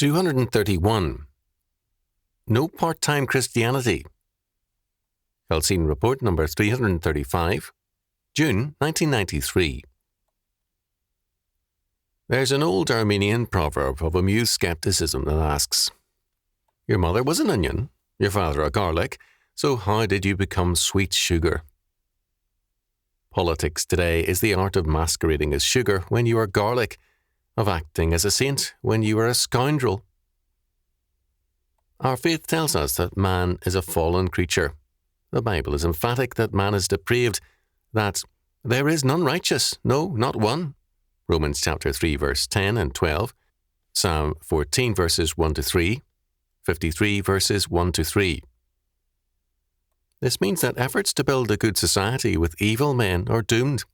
231. No part-time Christianity. Chalcedon Report number 335, June 1993. There's an old Armenian proverb of amused skepticism that asks, "Your mother was an onion, your father a garlic, so how did you become sweet sugar?" Politics today is the art of masquerading as sugar when you are garlic, of acting as a saint when you are a scoundrel. Our faith tells us that man is a fallen creature. The Bible is emphatic that man is depraved, that there is none righteous, no, not one. Romans chapter 3 verse 10 and 12, Psalm 14 verses 1 to 3, 53 verses 1 to 3. This means that efforts to build a good society with evil men are doomed.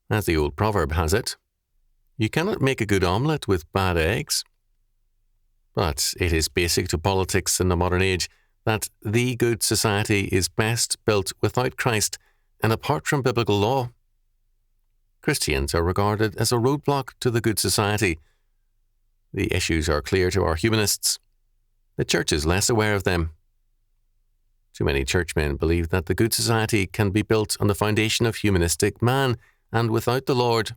As the old proverb has it, you cannot make a good omelette with bad eggs. But it is basic to politics in the modern age that the good society is best built without Christ and apart from biblical law. Christians are regarded as a roadblock to the good society. The issues are clear to our humanists. The church is less aware of them. Too many churchmen believe that the good society can be built on the foundation of humanistic man and without the Lord.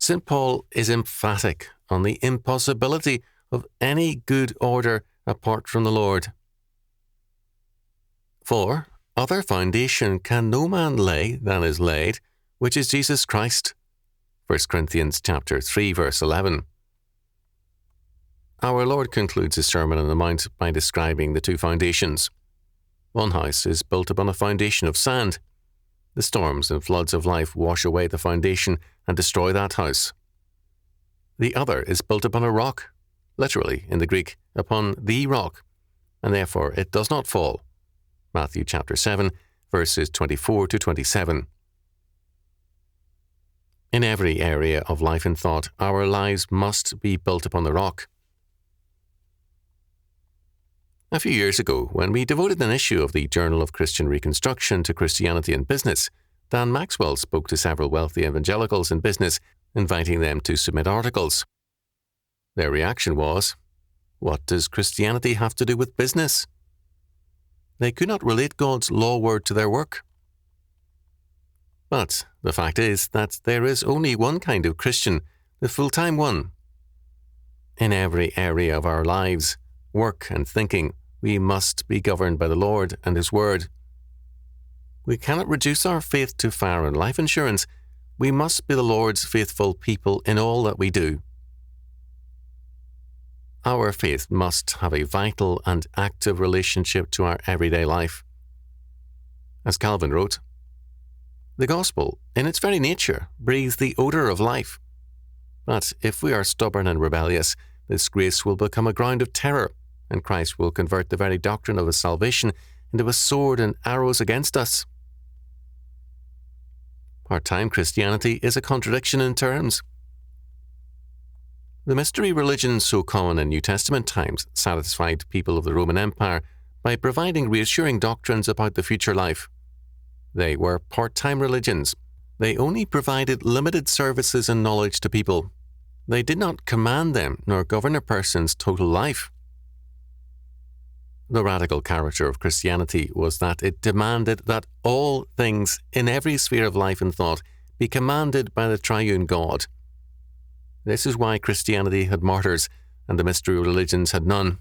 St. Paul is emphatic on the impossibility of any good order apart from the Lord. For other foundation can no man lay than is laid, which is Jesus Christ. 1 Corinthians chapter 3 verse 11. Our Lord concludes his Sermon on the Mount by describing the two foundations. One house is built upon a foundation of sand. The storms and floods of life wash away the foundation and destroy that house. The other is built upon a rock, literally in the Greek, upon the rock, and therefore it does not fall. Matthew chapter 7, verses 24 to 27. In every area of life and thought, our lives must be built upon the rock. A few years ago, when we devoted an issue of the Journal of Christian Reconstruction to Christianity and business, Dan Maxwell spoke to several wealthy evangelicals in business, inviting them to submit articles. Their reaction was, "What does Christianity have to do with business?" They could not relate God's law word to their work. But the fact is that there is only one kind of Christian, the full-time one. In every area of our lives, work and thinking, we must be governed by the Lord and His Word. We cannot reduce our faith to fire and life insurance. We must be the Lord's faithful people in all that we do. Our faith must have a vital and active relationship to our everyday life. As Calvin wrote, "The gospel, in its very nature, breathes the odor of life. But if we are stubborn and rebellious, this grace will become a ground of terror, and Christ will convert the very doctrine of His salvation into a sword and arrows against us." Part-time Christianity is a contradiction in terms. The mystery religions so common in New Testament times satisfied people of the Roman Empire by providing reassuring doctrines about the future life. They were part-time religions. They only provided limited services and knowledge to people. They did not command them nor govern a person's total life. The radical character of Christianity was that it demanded that all things in every sphere of life and thought be commanded by the triune God. This is why Christianity had martyrs and the mystery religions had none.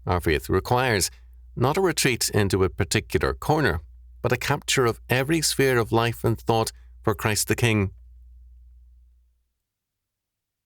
Our faith requires not a retreat into a particular corner, but a capture of every sphere of life and thought for Christ the King.